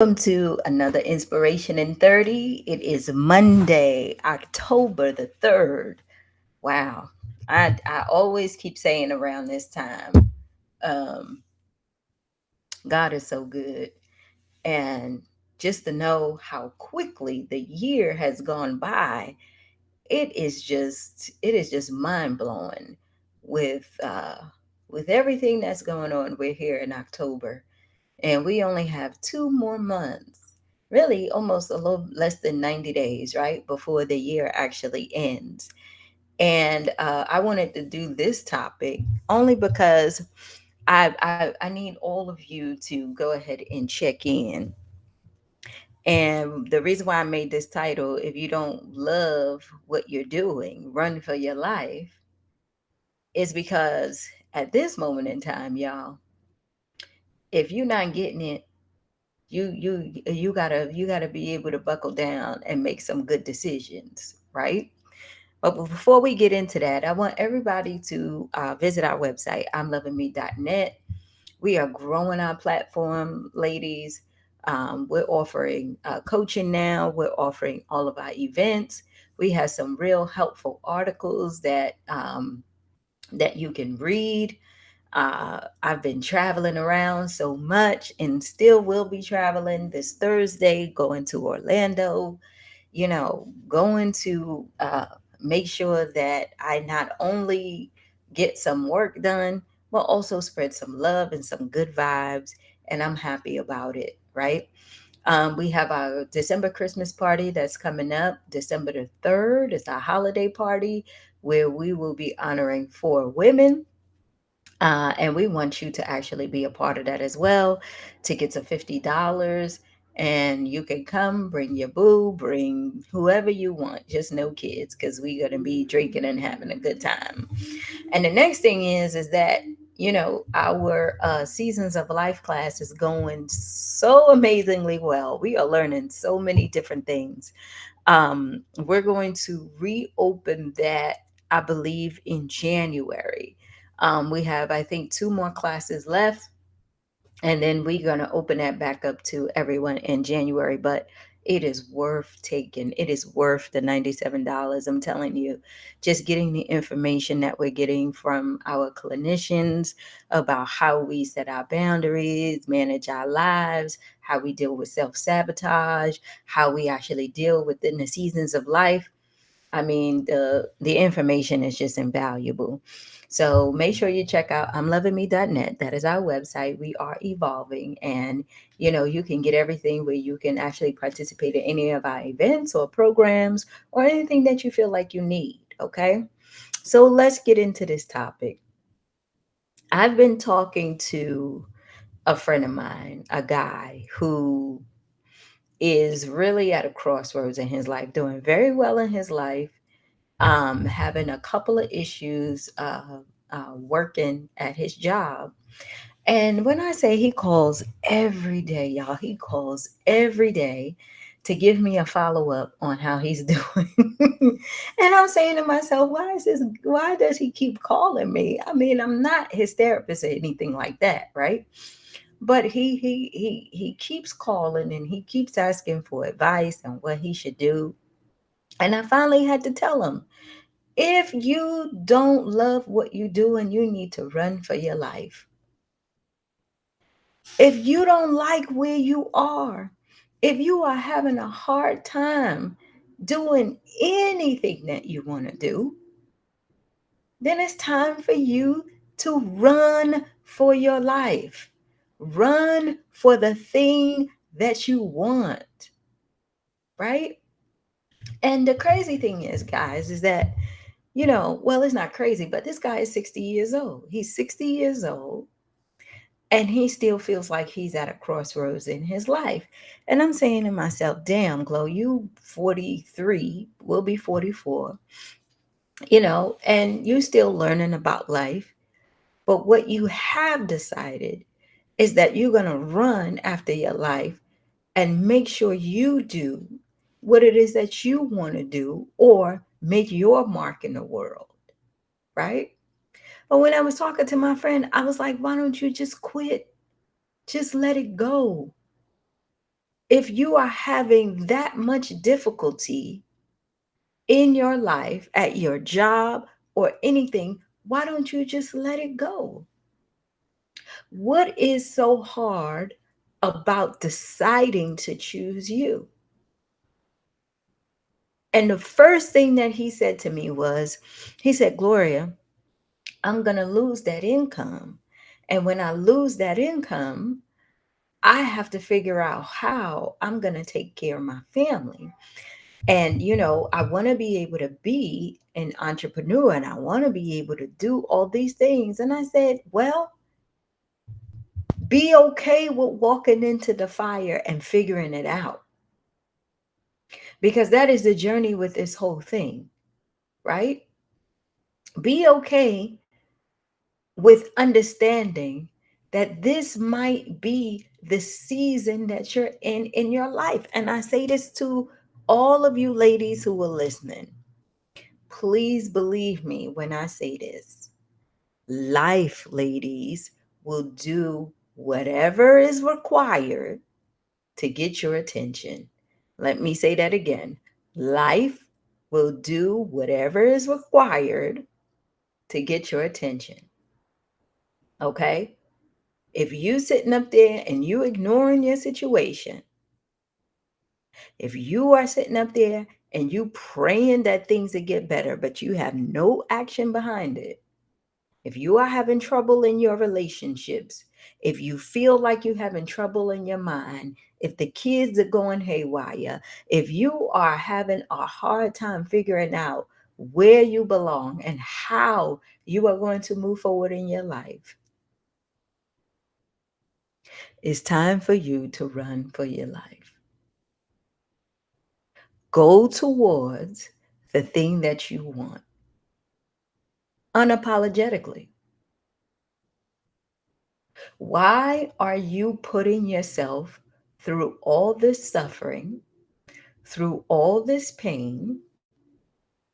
Welcome to another Inspiration in 30. It is Monday, October the 3rd. Wow. I always keep saying around this time, um, God is so good. And just to know how quickly the year has gone by, it is just mind blowing with everything that's going on. We're here in October and we only have 2 more months, really almost a little less than 90 days, right, before the year actually ends. And I wanted to do this topic only because I need all of you to go ahead and check in. And the reason why I made this title, if you don't love what you're doing, run for your life, is because at this moment in time, y'all, if you're not getting it, you gotta be able to buckle down and make some good decisions, right? But before we get into that, I want everybody to visit our website, imlovingme.net. We are growing our platform, ladies. We're offering coaching now. We're offering all of our events. We have some real helpful articles that you can read. I've been traveling around so much and still will be traveling this Thursday, going to Orlando, going to make sure that I not only get some work done, but also spread some love and some good vibes. And I'm happy about it, right? We have our December Christmas party that's coming up. December the 3rd is our holiday party where we will be honoring 4 women, and we want you to actually be a part of that as well. Tickets are $50, and you can come, bring your boo, bring whoever you want, just no kids, because we're going to be drinking and having a good time. And the next thing is that, our Seasons of Life class is going so amazingly well. We are learning so many different things. We're going to reopen that, I believe, in January. We have, I think, 2 more classes left, and then we're going to open that back up to everyone in January. But it is worth taking. It is worth the $97. I'm telling you, just getting the information that we're getting from our clinicians about how we set our boundaries, manage our lives, how we deal with self sabotage, how we actually deal within the seasons of life. I mean, the information is just invaluable. So make sure you check out imlovingme.net. That is our website. We are evolving, and you can get everything where you can actually participate in any of our events or programs or anything that you feel like you need. Okay. So let's get into this topic. I've been talking to a friend of mine, a guy who is really at a crossroads in his life, doing very well in his life, having a couple of issues working at his job. And when I say he calls every day, y'all, he calls every day to give me a follow up on how he's doing. And I'm saying to myself, why does he keep calling me? I mean, I'm not his therapist or anything like that, right? But he keeps calling and he keeps asking for advice on what he should do. And I finally had to tell him, if you don't love what you do and you need to run for your life, if you don't like where you are, if you are having a hard time doing anything that you want to do, then it's time for you to run for your life. Run for the thing that you want, right? And the crazy thing is, guys, is that, well, it's not crazy, but this guy is 60 years old. He's 60 years old and he still feels like he's at a crossroads in his life. And I'm saying to myself, damn, Glow, you 43, will be 44, and you still learning about life. But what you have decided is that you're going to run after your life and make sure you do what it is that you want to do or make your mark in the world, right? But when I was talking to my friend, I was like, why don't you just quit? Just let it go. If you are having that much difficulty in your life, at your job, or anything, why don't you just let it go? What is so hard about deciding to choose you? And the first thing that he said to me was, he said, Gloria, I'm going to lose that income. And when I lose that income, I have to figure out how I'm going to take care of my family. And, I want to be able to be an entrepreneur and I want to be able to do all these things. And I said, well, be okay with walking into the fire and figuring it out, because that is the journey with this whole thing, right? Be okay with understanding that this might be the season that you're in your life. And I say this to all of you ladies who are listening. Please believe me when I say this. Life, ladies, will do whatever is required to get your attention. Let me say that again. Life will do whatever is required to get your attention. Okay? If you sitting up there and you ignoring your situation, if you are sitting up there and you praying that things will get better, but you have no action behind it, if you are having trouble in your relationships, if you feel like you're having trouble in your mind, if the kids are going haywire, if you are having a hard time figuring out where you belong and how you are going to move forward in your life, it's time for you to run for your life. Go towards the thing that you want unapologetically. Why are you putting yourself through all this suffering, through all this pain,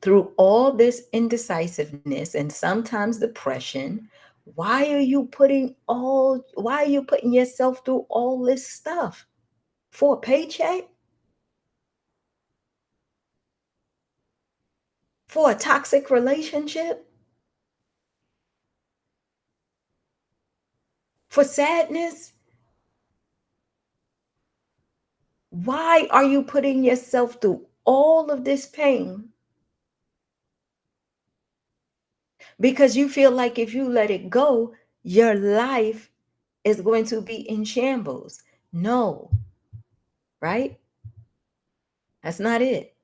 through all this indecisiveness and sometimes depression? Why are you putting yourself through all this stuff? For a paycheck? For a toxic relationship? For sadness? Why are you putting yourself through all of this pain? Because you feel like if you let it go, your life is going to be in shambles. No, right? That's not it.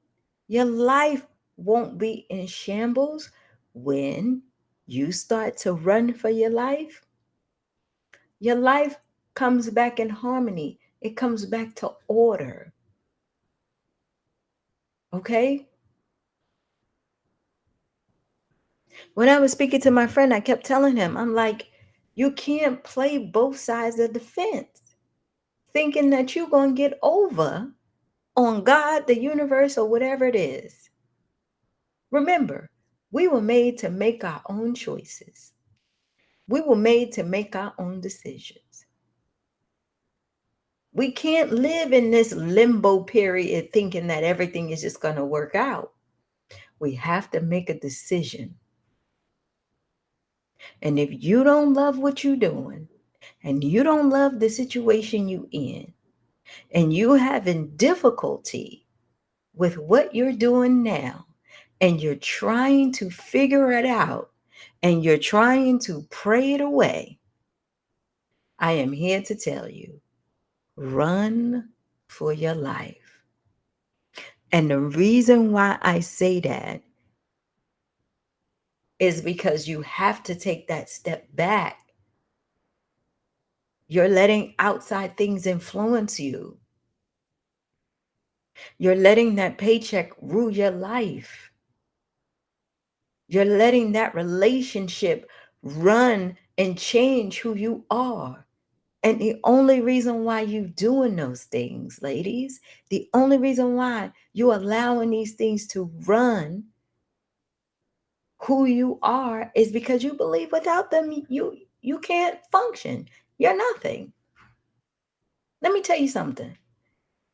Your life won't be in shambles when you start to run for your life. Your life comes back in harmony, it comes back to order. Okay? When I was speaking to my friend, I kept telling him, I'm like, you can't play both sides of the fence thinking that you're going to get over on God, the universe, or whatever it is. Remember, we were made to make our own choices. We were made to make our own decisions. We can't live in this limbo period thinking that everything is just going to work out. We have to make a decision. And if you don't love what you're doing, and you don't love the situation you in, and you having difficulty with what you're doing now, and you're trying to figure it out, and you're trying to pray it away, I am here to tell you, run for your life. And the reason why I say that is because you have to take that step back. You're letting outside things influence you. You're letting that paycheck rule your life. You're letting that relationship run and change who you are. And the only reason why you doing those things, ladies, the only reason why you allowing these things to run who you are is because you believe without them, you can't function. You're nothing. Let me tell you something.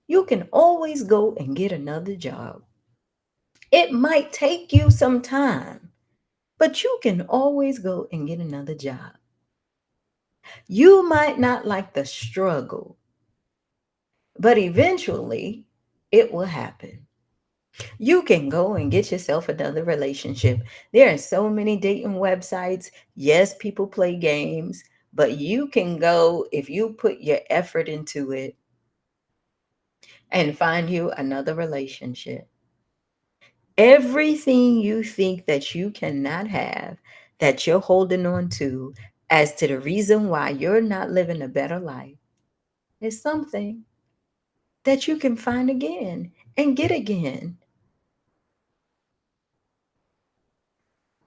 You can always go and get another job. It might take you some time, but you can always go and get another job. You might not like the struggle, but eventually it will happen. You can go and get yourself another relationship. There are so many dating websites. Yes, people play games, but you can go if you put your effort into it and find you another relationship. Everything you think that you cannot have, that you're holding on to as to the reason why you're not living a better life, is something that you can find again and get again.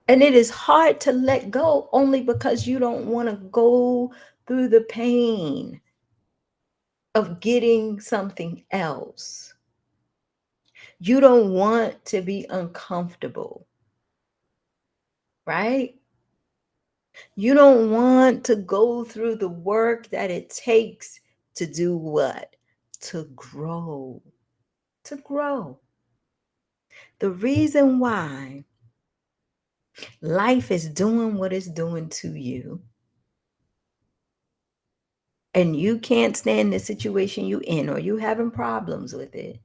And it is hard to let go only because you don't want to go through the pain of getting something else. You don't want to be uncomfortable, right? You don't want to go through the work that it takes to do what? To grow. To grow. The reason why life is doing what it's doing to you and you can't stand the situation you in or you having problems with it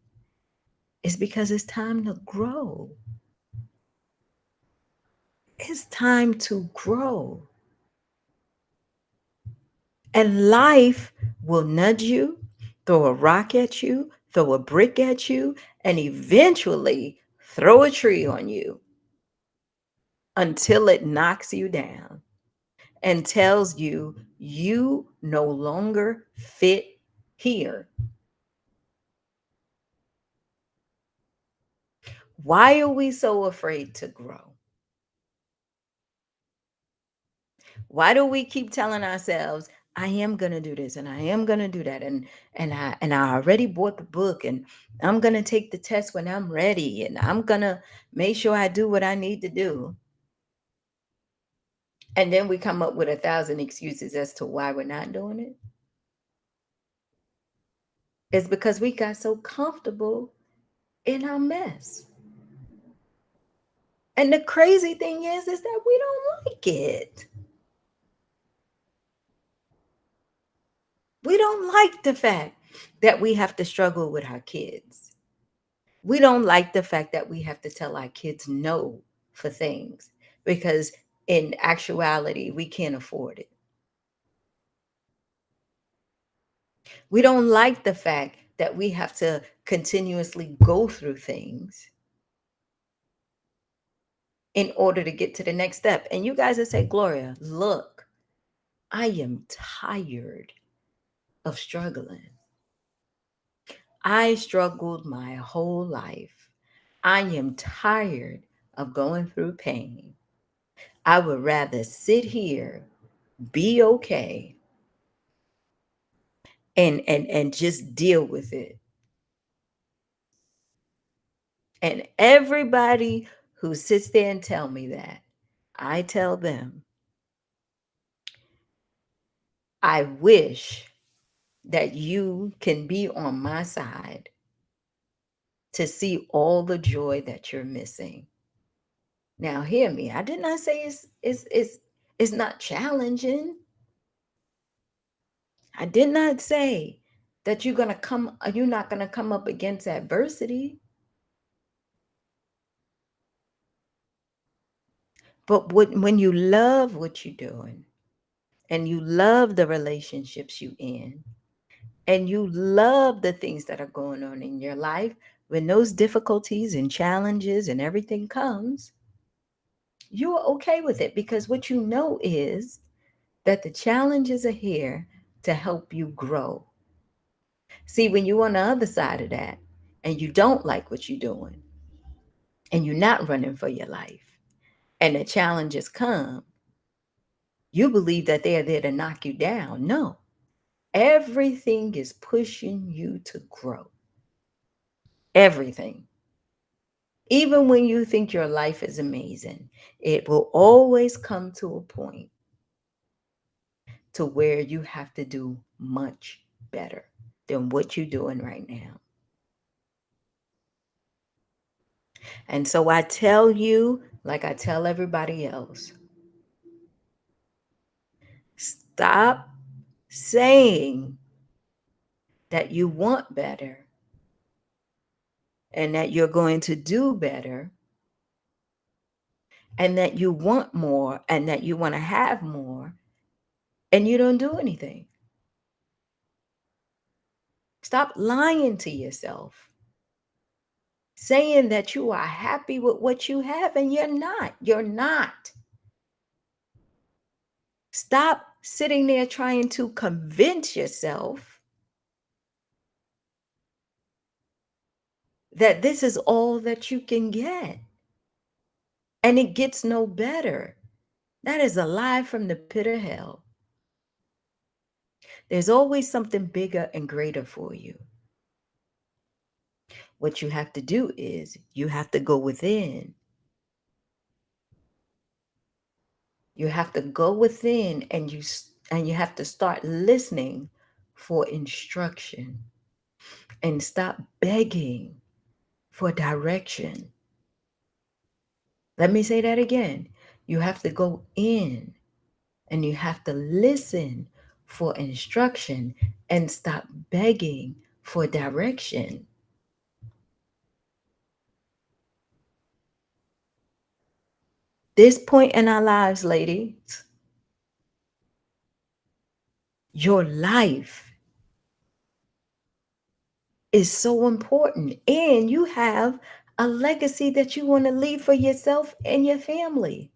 is because it's time to grow. It's time to grow. And life will nudge you, throw a rock at you, throw a brick at you, and eventually throw a tree on you until it knocks you down and tells you you no longer fit here. Why are we so afraid to grow? Why do we keep telling ourselves, I am gonna do this and I am gonna do that and I already bought the book and I'm gonna take the test when I'm ready and I'm gonna make sure I do what I need to do. And then we come up with 1,000 excuses as to why we're not doing it. It's because we got so comfortable in our mess. And the crazy thing is that we don't like it. We don't like the fact that we have to struggle with our kids. We don't like the fact that we have to tell our kids no for things because in actuality, we can't afford it. We don't like the fact that we have to continuously go through things in order to get to the next step. And you guys will say, Gloria, look, I am tired of struggling. I struggled my whole life. I am tired of going through pain. I would rather sit here, be okay, and just deal with it. And everybody who sits there and tell me that, I tell them, I wish that you can be on my side to see all the joy that you're missing. Now hear me. I did not say it's not challenging. I did not say that you're not gonna come up against adversity. But when you love what you're doing and you love the relationships you in and you love the things that are going on in your life, when those difficulties and challenges and everything comes, you're okay with it because what you know is that the challenges are here to help you grow. See, when you're on the other side of that and you don't like what you're doing and you're not running for your life and the challenges come, you believe that they are there to knock you down. No, everything is pushing you to grow. Everything. Even when you think your life is amazing, it will always come to a point to where you have to do much better. than what you're doing right now. And so I tell you, like I tell everybody else, stop saying that you want better and that you're going to do better and that you want more and that you want to have more and you don't do anything. Stop lying to yourself, saying that you are happy with what you have and you're not. You're not. Stop sitting there trying to convince yourself that this is all that you can get and it gets no better. That is a lie from the pit of hell. There's always something bigger and greater for you. What you have to do is you have to go within. You have to go within and you have to start listening for instruction and stop begging for direction. Let me say that again. You have to go in and you have to listen for instruction and stop begging for direction. This point in our lives, ladies, your life is so important, and you have a legacy that you want to leave for yourself and your family.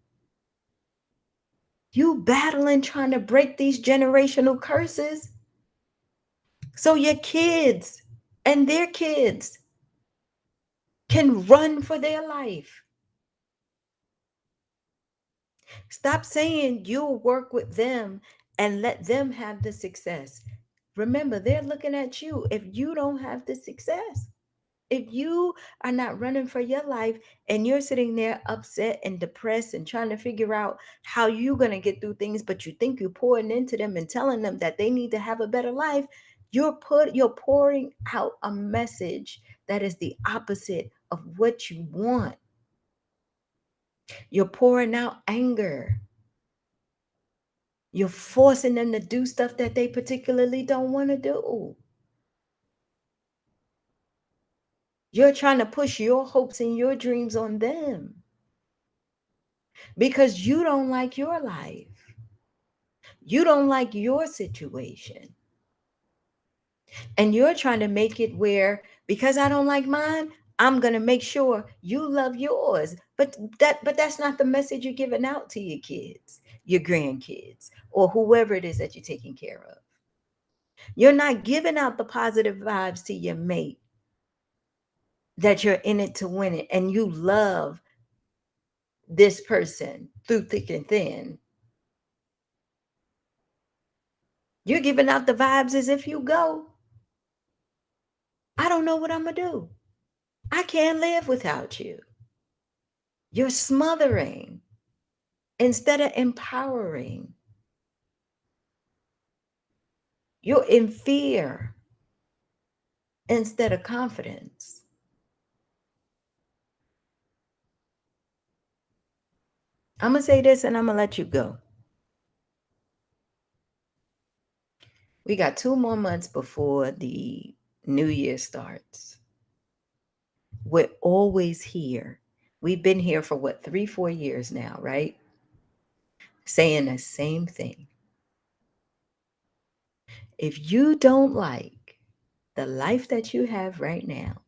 You battling trying to break these generational curses so your kids and their kids can run for their life. Stop saying you'll work with them and let them have the success. Remember, they're looking at you if you don't have the success. If you are not running for your life and you're sitting there upset and depressed and trying to figure out how you're going to get through things, but you think you're pouring into them and telling them that they need to have a better life, you're pouring out a message that is the opposite of what you want. You're pouring out anger. You're forcing them to do stuff that they particularly don't want to do. You're trying to push your hopes and your dreams on them because you don't like your life. You don't like your situation. And you're trying to make it where, because I don't like mine, I'm going to make sure you love yours. But that's not the message you're giving out to your kids, your grandkids, or whoever it is that you're taking care of. You're not giving out the positive vibes to your mate that you're in it to win it and you love this person through thick and thin. You're giving out the vibes as if you go, I don't know what I'm going to do. I can't live without you. You're smothering instead of empowering. You're in fear instead of confidence. I'm going to say this and I'm going to let you go. We got 2 more months before the new year starts. We're always here. We've been here for what, 3, 4 years now, right? Saying the same thing. If you don't like the life that you have right now,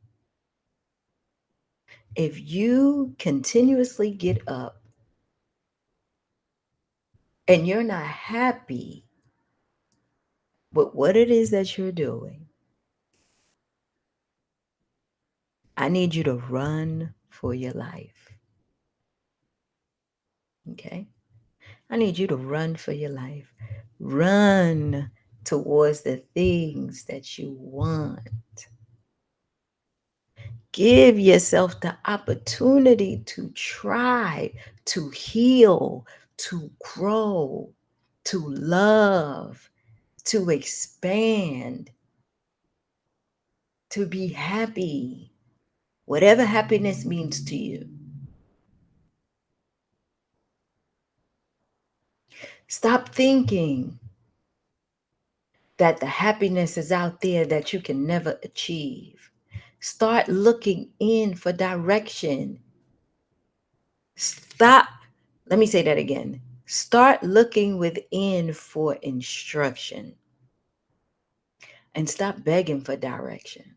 if you continuously get up and you're not happy with what it is that you're doing, I need you to run for your life. Okay? I need you to run for your life. Run towards the things that you want. Give yourself the opportunity to try, to heal, to grow, to love, to expand. to be happy, whatever happiness means to you. Stop thinking that the happiness is out there that you can never achieve. Start looking in for direction. Stop. Let me say that again. Start looking within for instruction and stop begging for direction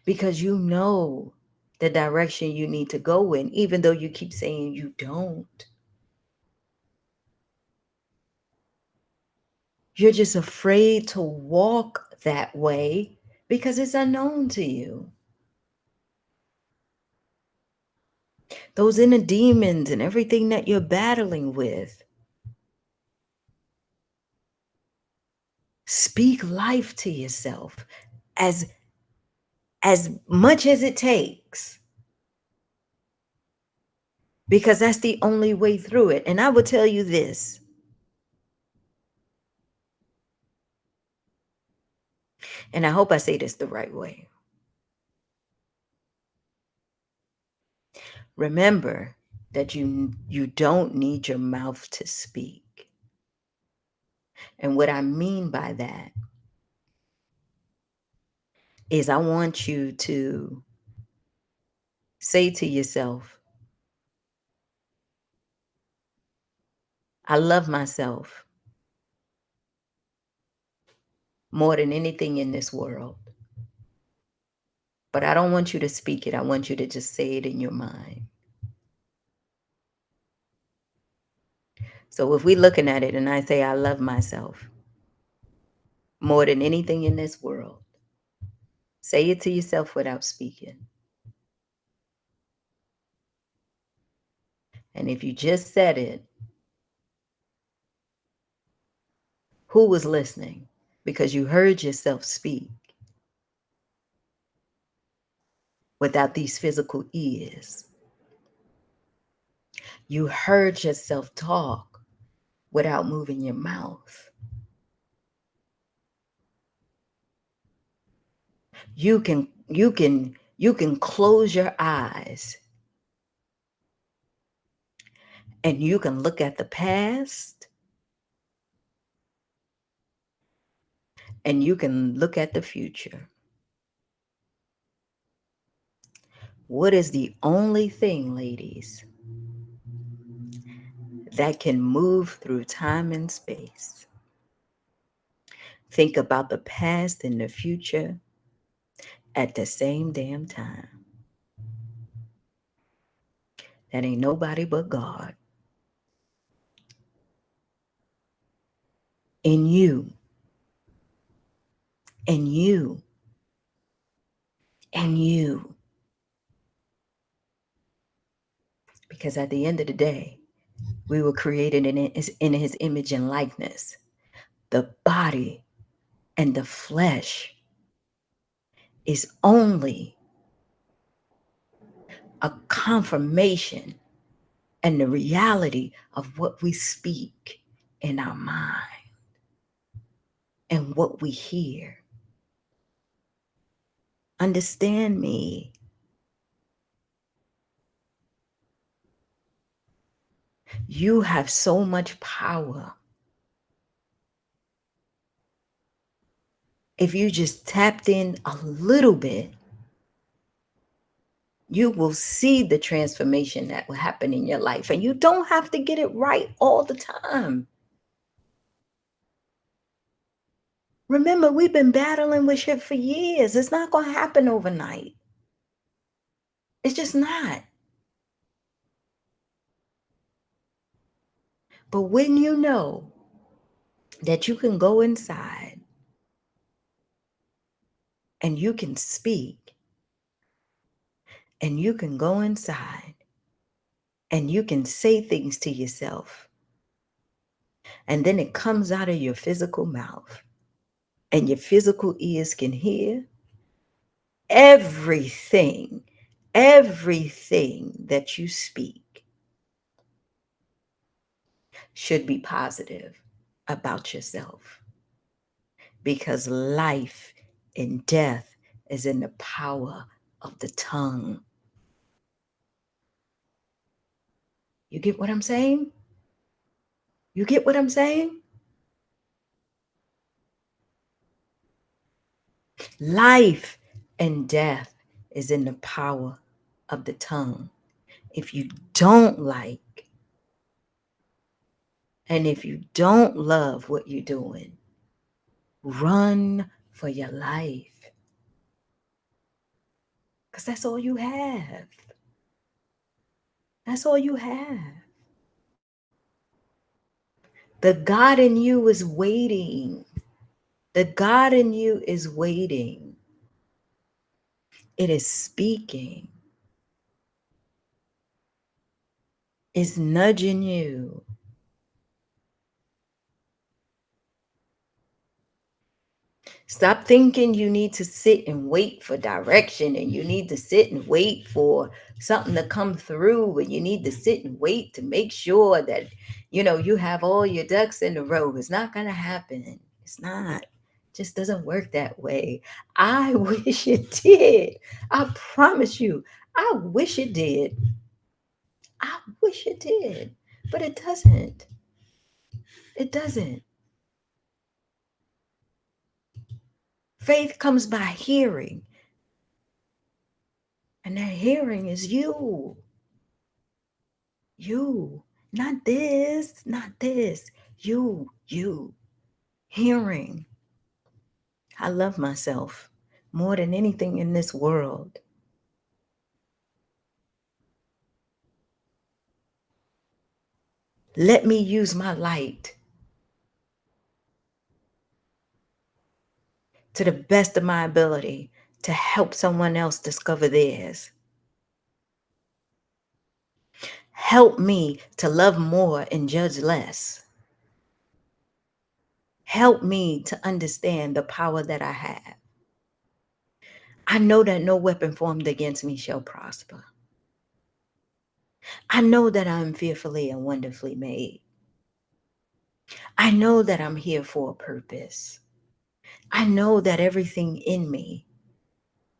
because you know the direction you need to go in, even though you keep saying you don't. You're just afraid to walk that way because it's unknown to you. Those inner demons and everything that you're battling with. Speak life to yourself as much as it takes. Because that's the only way through it. And I will tell you this. And I hope I say this the right way. Remember that you don't need your mouth to speak. And what I mean by that is I want you to say to yourself, I love myself more than anything in this world. But I don't want you to speak it. I want you to just say it in your mind. So if we're looking at it and I say, I love myself more than anything in this world, say it to yourself without speaking. And if you just said it, who was listening? Because you heard yourself speak without these physical ears. You heard yourself talk without moving your mouth. You can close your eyes and you can look at the past and you can look at the future. What is the only thing, ladies, that can move through time and space? Think about the past and the future at the same damn time. That ain't nobody but God. In you, and you, and you. Because at the end of the day, we were created in his image and likeness. The body and the flesh is only a confirmation and the reality of what we speak in our mind and what we hear. Understand me. You have so much power. If you just tapped in a little bit, you will see the transformation that will happen in your life. And you don't have to get it right all the time. Remember, we've been battling with shit for years. It's not going to happen overnight. It's just not. But when you know that you can go inside and you can speak and you can go inside and you can say things to yourself, and then it comes out of your physical mouth and your physical ears can hear everything, everything that you speak should be positive about yourself, because life and death is in the power of the tongue. You get what I'm saying? You get what I'm saying? Life and death is in the power of the tongue. If you don't like and if you don't love what you're doing, run for your life. Because that's all you have. That's all you have. The God in you is waiting. The God in you is waiting. It is speaking. It's nudging you. Stop thinking you need to sit and wait for direction and you need to sit and wait for something to come through and you need to sit and wait to make sure that you have all your ducks in a row. It's not going to happen. It's not. It just doesn't work that way. I wish it did. I promise you. I wish it did. I wish it did. But it doesn't. It doesn't. Faith comes by hearing. And that hearing is you. You. Not this. Not this. You. You. Hearing. I love myself more than anything in this world. Let me use my light to the best of my ability to help someone else discover theirs. Help me to love more and judge less. Help me to understand the power that I have. I know that no weapon formed against me shall prosper. I know that I'm fearfully and wonderfully made. I know that I'm here for a purpose. I know that everything in me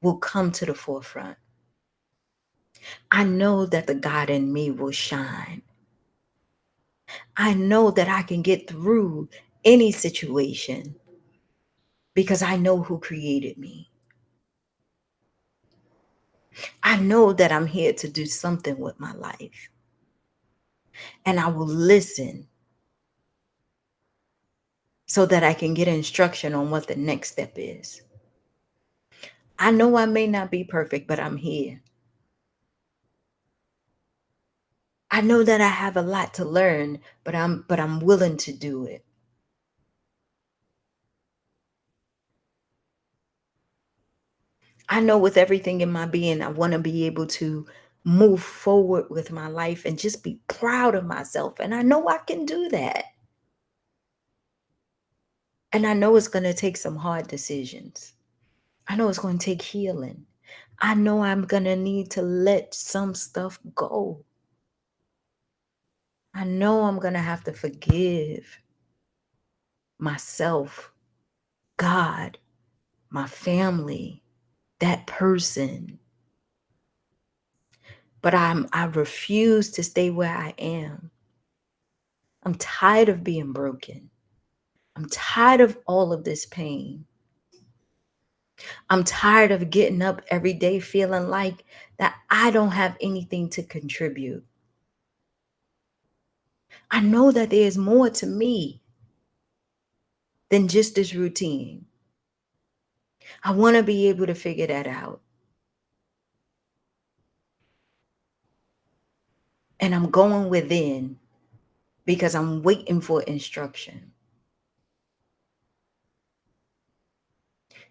will come to the forefront. I know that the God in me will shine. I know that I can get through any situation because I know who created me. I know that I'm here to do something with my life. And I will listen so that I can get instruction on what the next step is. I know I may not be perfect, but I'm here. I know that I have a lot to learn, but I'm willing to do it. I know with everything in my being, I want to be able to move forward with my life and just be proud of myself. And I know I can do that. And I know it's going to take some hard decisions. I know it's going to take healing. I know I'm going to need to let some stuff go. I know I'm going to have to forgive myself, God, my family, that person. But I refuse to stay where I am. I'm tired of being broken. I'm tired of all of this pain. I'm tired of getting up every day feeling like that I don't have anything to contribute. I know that there's more to me than just this routine. I want to be able to figure that out. And I'm going within because I'm waiting for instruction.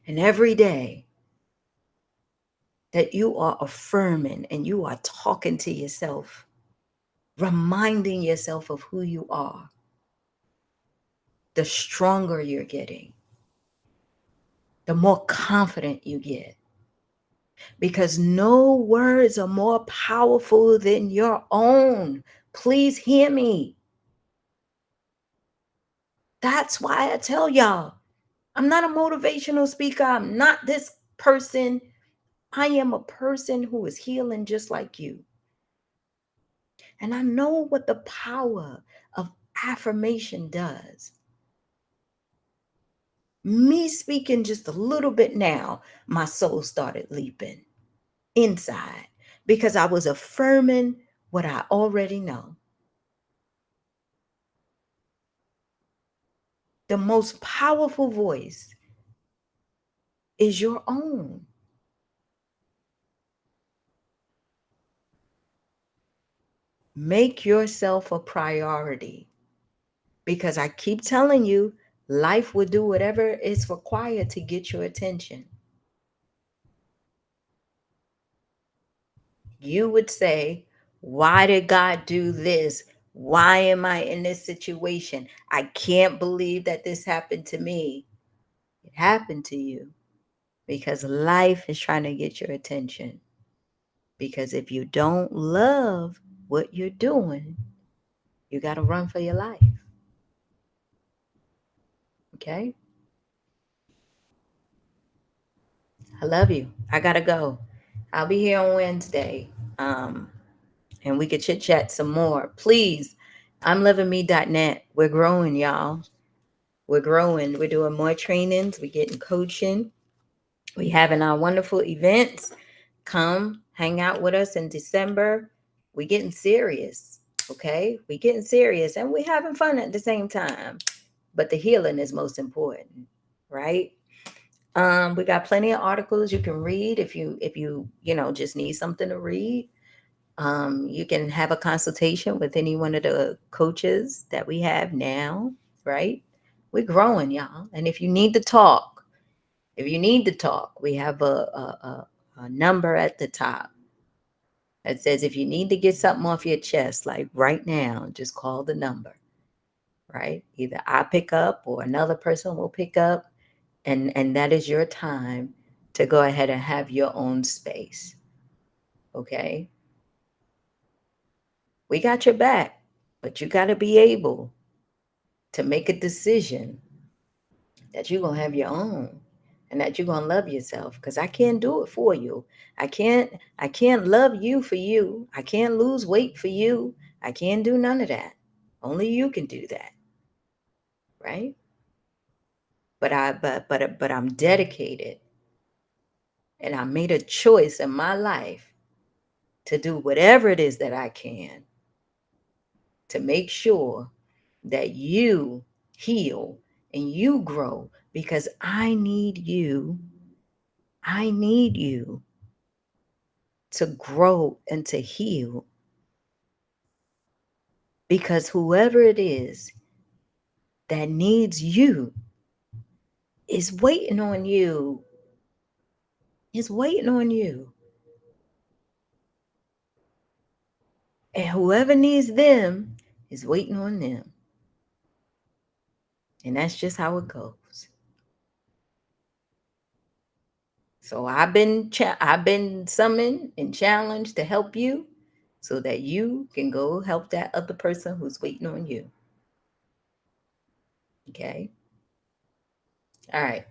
And every day that you are affirming and you are talking to yourself, reminding yourself of who you are, the stronger you're getting, the more confident you get. Because no words are more powerful than your own. Please hear me. That's why I tell y'all, I'm not a motivational speaker. I'm not this person. I am a person who is healing just like you. And I know what the power of affirmation does. Me speaking just a little bit now, my soul started leaping inside because I was affirming what I already know. The most powerful voice is your own. Make yourself a priority because I keep telling you, life will do whatever is required to get your attention. You would say, why did God do this? Why am I in this situation? I can't believe that this happened to me. It happened to you because life is trying to get your attention. Because if you don't love what you're doing, you got to run for your life. Okay? I love you. I got to go. I'll be here on Wednesday. And we could chit chat some more. Please, I'm lovingme.net. We're growing, y'all. We're growing. We're doing more trainings. We're getting coaching. We're having our wonderful events. Come hang out with us in December. We're getting serious. Okay? We're getting serious and we're having fun at the same time. But the healing is most important, right? We got plenty of articles you can read if you just need something to read. You can have a consultation with any one of the coaches that we have now, right? We're growing, y'all. And if you need to talk, we have a number at the top that says if you need to get something off your chest, like right now, just call the number, right? Either I pick up or another person will pick up, and that is your time to go ahead and have your own space. Okay? We got your back, but you got to be able to make a decision that you're going to have your own and that you're going to love yourself because I can't do it for you. I can't love you for you. I can't lose weight for you. I can't do none of that. Only you can do that, right? But I'm dedicated and I made a choice in my life to do whatever it is that I can to make sure that you heal and you grow because I need you to grow and to heal because whoever it is that needs you is waiting on you. Is waiting on you. And whoever needs them is waiting on them. And that's just how it goes. So I've been summoned and challenged to help you so that you can go help that other person who's waiting on you. Okay? All right.